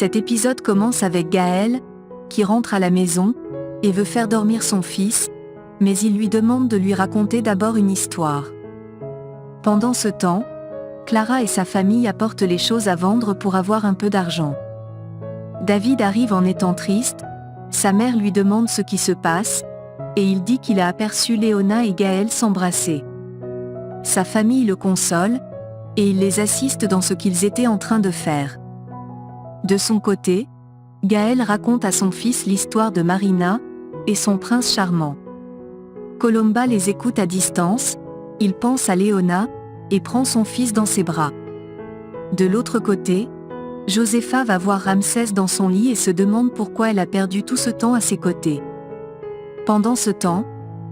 Cet épisode commence avec Gaël, qui rentre à la maison, et veut faire dormir son fils, mais il lui demande de lui raconter d'abord une histoire. Pendant ce temps, Clara et sa famille apportent les choses à vendre pour avoir un peu d'argent. David arrive en étant triste, sa mère lui demande ce qui se passe, et il dit qu'il a aperçu Léona et Gaël s'embrasser. Sa famille le console, et il les assiste dans ce qu'ils étaient en train de faire. De son côté, Gaël raconte à son fils l'histoire de Marina, et son prince charmant. Colomba les écoute à distance, il pense à Léona, et prend son fils dans ses bras. De l'autre côté, Josepha va voir Ramsès dans son lit et se demande pourquoi elle a perdu tout ce temps à ses côtés. Pendant ce temps,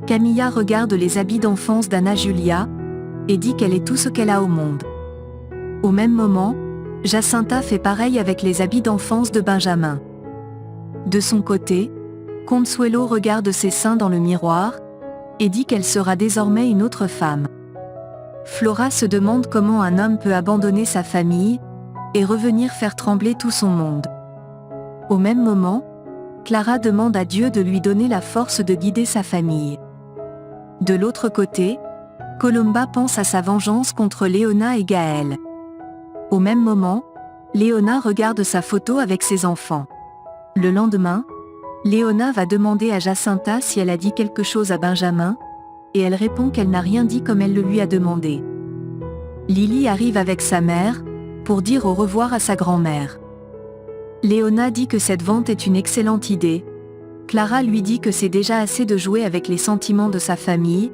Camilla regarde les habits d'enfance d'Anna Julia, et dit qu'elle est tout ce qu'elle a au monde. Au même moment, Jacinta fait pareil avec les habits d'enfance de Benjamin. De son côté, Consuelo regarde ses seins dans le miroir, et dit qu'elle sera désormais une autre femme. Flora se demande comment un homme peut abandonner sa famille, et revenir faire trembler tout son monde. Au même moment, Clara demande à Dieu de lui donner la force de guider sa famille. De l'autre côté, Colomba pense à sa vengeance contre Léona et Gaël. Au même moment, Léona regarde sa photo avec ses enfants. Le lendemain, Léona va demander à Jacinta si elle a dit quelque chose à Benjamin, et elle répond qu'elle n'a rien dit comme elle le lui a demandé. Lily arrive avec sa mère, pour dire au revoir à sa grand-mère. Léona dit que cette vente est une excellente idée. Clara lui dit que c'est déjà assez de jouer avec les sentiments de sa famille,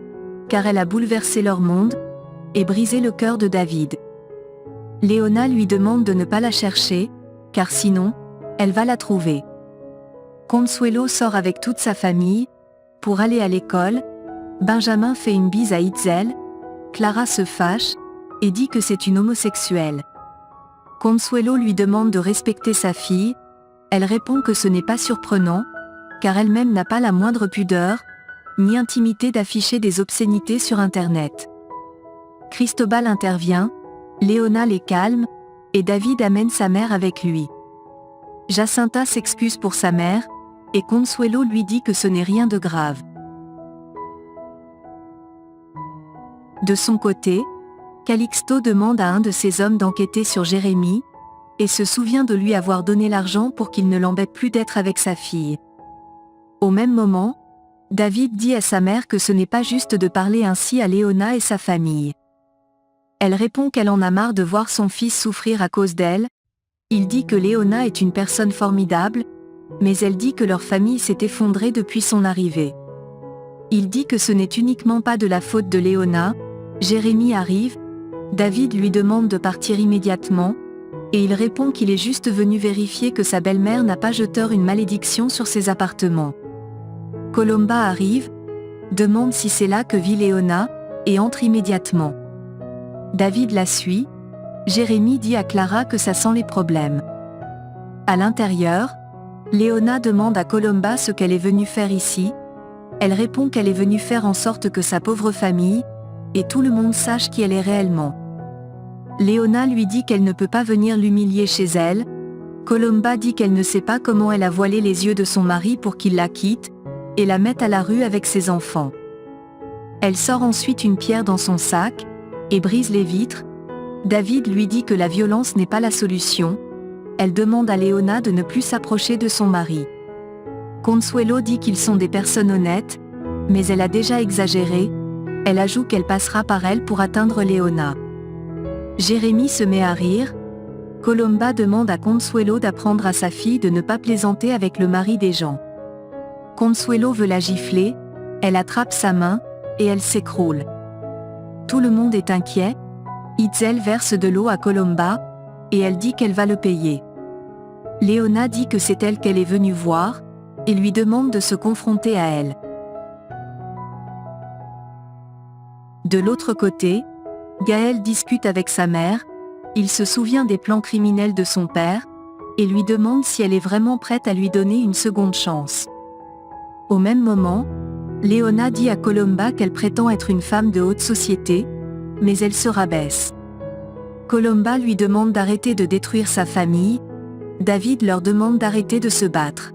car elle a bouleversé leur monde, et brisé le cœur de David. Léona lui demande de ne pas la chercher, car sinon, elle va la trouver. Consuelo sort avec toute sa famille, pour aller à l'école. Benjamin fait une bise à Itzel, Clara se fâche, et dit que c'est une homosexuelle. Consuelo lui demande de respecter sa fille, elle répond que ce n'est pas surprenant, car elle-même n'a pas la moindre pudeur, ni intimité d'afficher des obscénités sur Internet. Cristobal intervient, Léona les calme, et David amène sa mère avec lui. Jacinta s'excuse pour sa mère, et Consuelo lui dit que ce n'est rien de grave. De son côté, Calixto demande à un de ses hommes d'enquêter sur Jérémie, et se souvient de lui avoir donné l'argent pour qu'il ne l'embête plus d'être avec sa fille. Au même moment, David dit à sa mère que ce n'est pas juste de parler ainsi à Léona et sa famille. Elle répond qu'elle en a marre de voir son fils souffrir à cause d'elle. Il dit que Léona est une personne formidable, mais elle dit que leur famille s'est effondrée depuis son arrivée. Il dit que ce n'est uniquement pas de la faute de Léona. Jérémie arrive, David lui demande de partir immédiatement, et il répond qu'il est juste venu vérifier que sa belle-mère n'a pas jeté une malédiction sur ses appartements. Colomba arrive, demande si c'est là que vit Léona, et entre immédiatement. David la suit, Jérémie dit à Clara que ça sent les problèmes. À l'intérieur, Léona demande à Colomba ce qu'elle est venue faire ici. Elle répond qu'elle est venue faire en sorte que sa pauvre famille, et tout le monde sache qui elle est réellement. Léona lui dit qu'elle ne peut pas venir l'humilier chez elle. Colomba dit qu'elle ne sait pas comment elle a voilé les yeux de son mari pour qu'il la quitte, et la mette à la rue avec ses enfants. Elle sort ensuite une pierre dans son sac, et brise les vitres. David lui dit que la violence n'est pas la solution. Elle demande à Léona de ne plus s'approcher de son mari. Consuelo dit qu'ils sont des personnes honnêtes, mais elle a déjà exagéré. Elle ajoute qu'elle passera par elle pour atteindre Léona. Jérémie se met à rire. Colomba demande à Consuelo d'apprendre à sa fille de ne pas plaisanter avec le mari des gens. Consuelo veut la gifler, elle attrape sa main, et elle s'écroule. Tout le monde est inquiet. Itzel verse de l'eau à Colomba, et elle dit qu'elle va le payer. Léona dit que c'est elle qu'elle est venue voir, et lui demande de se confronter à elle. De l'autre côté, Gaël discute avec sa mère, il se souvient des plans criminels de son père, et lui demande si elle est vraiment prête à lui donner une seconde chance. Au même moment, Léona dit à Colomba qu'elle prétend être une femme de haute société, mais elle se rabaisse. Colomba lui demande d'arrêter de détruire sa famille. David leur demande d'arrêter de se battre.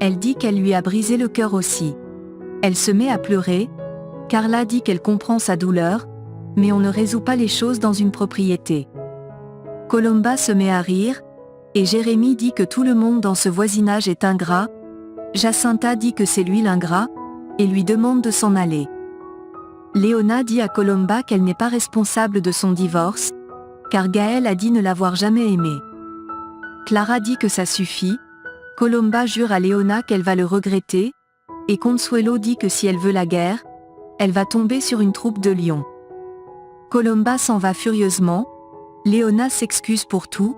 Elle dit qu'elle lui a brisé le cœur aussi. Elle se met à pleurer. Carla dit qu'elle comprend sa douleur, mais on ne résout pas les choses dans une propriété. Colomba se met à rire, et Jérémie dit que tout le monde dans ce voisinage est ingrat. Jacinta dit que c'est lui l'ingrat, et lui demande de s'en aller. Léona dit à Colomba qu'elle n'est pas responsable de son divorce, car Gaël a dit ne l'avoir jamais aimé. Clara dit que ça suffit. Colomba jure à Léona qu'elle va le regretter, et Consuelo dit que si elle veut la guerre, elle va tomber sur une troupe de lions. Colomba s'en va furieusement, Léona s'excuse pour tout,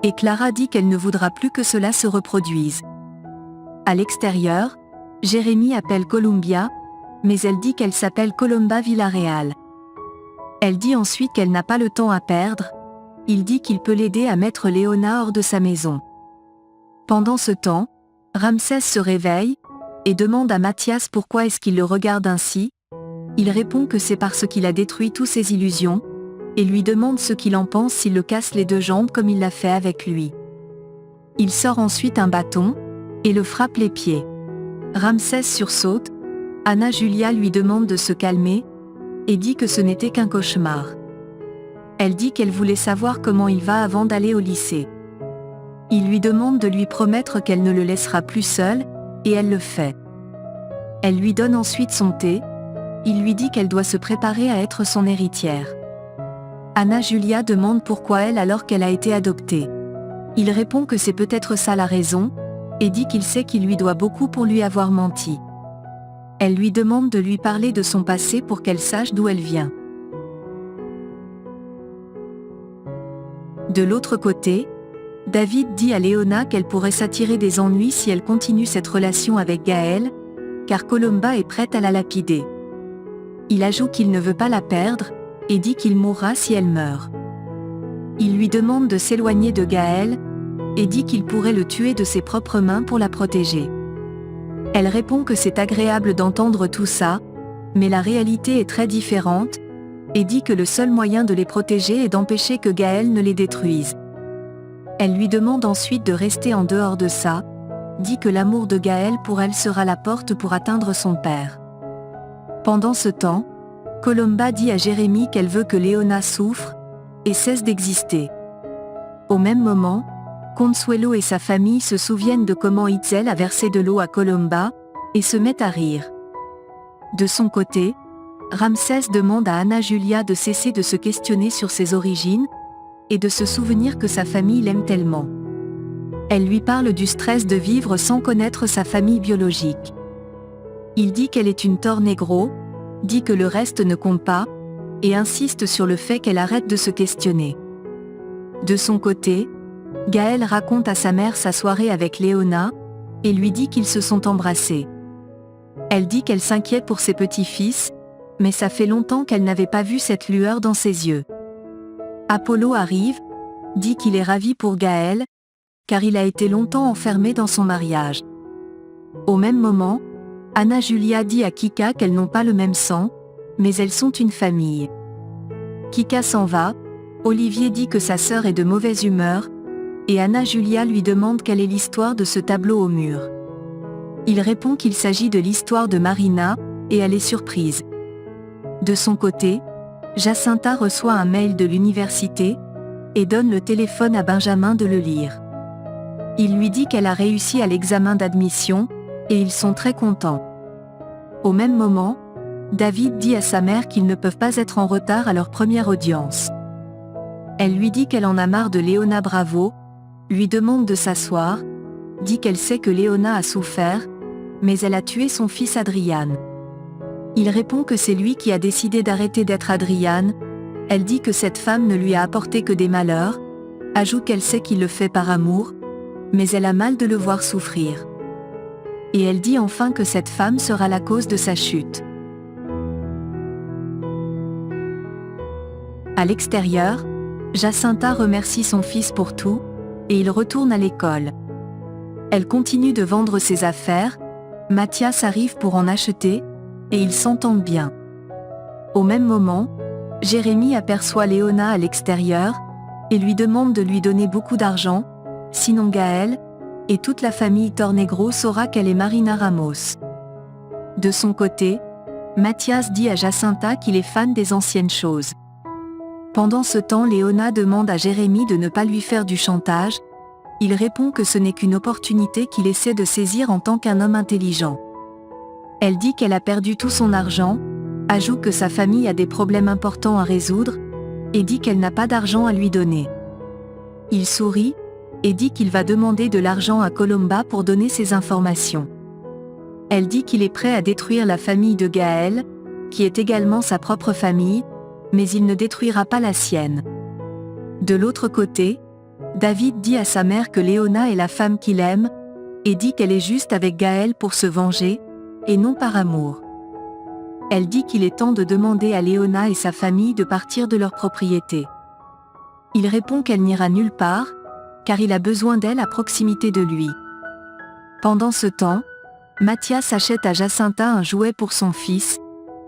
et Clara dit qu'elle ne voudra plus que cela se reproduise. À l'extérieur, Jérémie appelle Columbia, mais elle dit qu'elle s'appelle Colomba Villarreal. Elle dit ensuite qu'elle n'a pas le temps à perdre, il dit qu'il peut l'aider à mettre Léona hors de sa maison. Pendant ce temps, Ramsès se réveille, et demande à Mathias pourquoi est-ce qu'il le regarde ainsi. Il répond que c'est parce qu'il a détruit toutes ses illusions, et lui demande ce qu'il en pense s'il le casse les 2 jambes comme il l'a fait avec lui. Il sort ensuite un bâton, et le frappe les pieds. Ramsès sursaute, Anna Julia lui demande de se calmer, et dit que ce n'était qu'un cauchemar. Elle dit qu'elle voulait savoir comment il va avant d'aller au lycée. Il lui demande de lui promettre qu'elle ne le laissera plus seul, et elle le fait. Elle lui donne ensuite son thé, il lui dit qu'elle doit se préparer à être son héritière. Anna Julia demande pourquoi elle alors qu'elle a été adoptée. Il répond que c'est peut-être ça la raison, et dit qu'il sait qu'il lui doit beaucoup pour lui avoir menti. Elle lui demande de lui parler de son passé pour qu'elle sache d'où elle vient. De l'autre côté, David dit à Léona qu'elle pourrait s'attirer des ennuis si elle continue cette relation avec Gaël, car Colomba est prête à la lapider. Il ajoute qu'il ne veut pas la perdre, et dit qu'il mourra si elle meurt. Il lui demande de s'éloigner de Gaël, et dit qu'il pourrait le tuer de ses propres mains pour la protéger. Elle répond que c'est agréable d'entendre tout ça, mais la réalité est très différente, et dit que le seul moyen de les protéger est d'empêcher que Gaël ne les détruise. Elle lui demande ensuite de rester en dehors de ça, dit que l'amour de Gaël pour elle sera la porte pour atteindre son père. Pendant ce temps, Colomba dit à Jérémie qu'elle veut que Léona souffre, et cesse d'exister. Au même moment, Consuelo et sa famille se souviennent de comment Itzel a versé de l'eau à Colomba, et se mettent à rire. De son côté, Ramsès demande à Anna Julia de cesser de se questionner sur ses origines, et de se souvenir que sa famille l'aime tellement. Elle lui parle du stress de vivre sans connaître sa famille biologique. Il dit qu'elle est une Tor Negro, dit que le reste ne compte pas, et insiste sur le fait qu'elle arrête de se questionner. De son côté, Gaël raconte à sa mère sa soirée avec Léona, et lui dit qu'ils se sont embrassés. Elle dit qu'elle s'inquiète pour ses petits-fils, mais ça fait longtemps qu'elle n'avait pas vu cette lueur dans ses yeux. Apollo arrive, dit qu'il est ravi pour Gaël, car il a été longtemps enfermé dans son mariage. Au même moment, Anna Julia dit à Kika qu'elles n'ont pas le même sang, mais elles sont une famille. Kika s'en va, Olivier dit que sa sœur est de mauvaise humeur, et Anna Julia lui demande quelle est l'histoire de ce tableau au mur. Il répond qu'il s'agit de l'histoire de Marina, et elle est surprise. De son côté, Jacinta reçoit un mail de l'université, et donne le téléphone à Benjamin de le lire. Il lui dit qu'elle a réussi à l'examen d'admission, et ils sont très contents. Au même moment, David dit à sa mère qu'ils ne peuvent pas être en retard à leur première audience. Elle lui dit qu'elle en a marre de Léona Bravo, lui demande de s'asseoir, dit qu'elle sait que Léona a souffert, mais elle a tué son fils Adrian. Il répond que c'est lui qui a décidé d'arrêter d'être Adrian, elle dit que cette femme ne lui a apporté que des malheurs, ajoute qu'elle sait qu'il le fait par amour, mais elle a mal de le voir souffrir. Et elle dit enfin que cette femme sera la cause de sa chute. À l'extérieur, Jacinta remercie son fils pour tout, et il retourne à l'école. Elle continue de vendre ses affaires, Mathias arrive pour en acheter, et ils s'entendent bien. Au même moment, Jérémie aperçoit Léona à l'extérieur, et lui demande de lui donner beaucoup d'argent, sinon Gaël, et toute la famille Tornegro saura qu'elle est Marina Ramos. De son côté, Mathias dit à Jacinta qu'il est fan des anciennes choses. Pendant ce temps, Léona demande à Jérémy de ne pas lui faire du chantage. Il répond que ce n'est qu'une opportunité qu'il essaie de saisir en tant qu'un homme intelligent. Elle dit qu'elle a perdu tout son argent, ajoute que sa famille a des problèmes importants à résoudre, et dit qu'elle n'a pas d'argent à lui donner. Il sourit, et dit qu'il va demander de l'argent à Colomba pour donner ses informations. Elle dit qu'il est prêt à détruire la famille de Gaël, qui est également sa propre famille, mais il ne détruira pas la sienne. De l'autre côté, David dit à sa mère que Léona est la femme qu'il aime, et dit qu'elle est juste avec Gaël pour se venger, et non par amour. Elle dit qu'il est temps de demander à Léona et sa famille de partir de leur propriété. Il répond qu'elle n'ira nulle part, car il a besoin d'elle à proximité de lui. Pendant ce temps, Mathias achète à Jacinta un jouet pour son fils.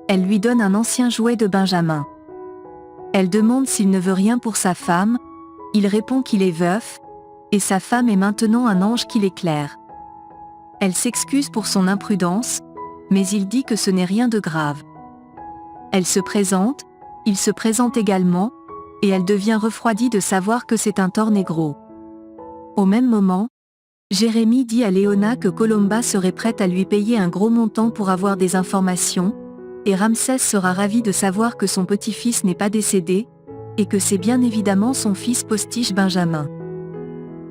Elle lui donne un ancien jouet de Benjamin. Elle demande s'il ne veut rien pour sa femme. Il répond qu'il est veuf, et sa femme est maintenant un ange qui l'éclaire. Elle s'excuse pour son imprudence, mais il dit que ce n'est rien de grave. Elle se présente, il se présente également, et elle devient refroidie de savoir que c'est un Tornegro. Au même moment, Jérémy dit à Léona que Colomba serait prête à lui payer un gros montant pour avoir des informations, et Ramsès sera ravi de savoir que son petit-fils n'est pas décédé, et que c'est bien évidemment son fils postiche Benjamin.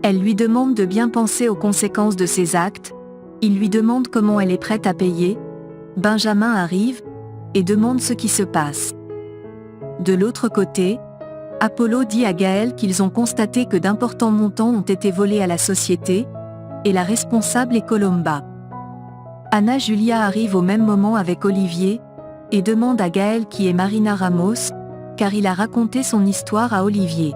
Elle lui demande de bien penser aux conséquences de ses actes. Il lui demande comment elle est prête à payer. Benjamin arrive, et demande ce qui se passe. De l'autre côté, Apollo dit à Gaël qu'ils ont constaté que d'importants montants ont été volés à la société, et la responsable est Colomba. Anna Julia arrive au même moment avec Olivier, et demande à Gaël qui est Marina Ramos, car il a raconté son histoire à Olivier.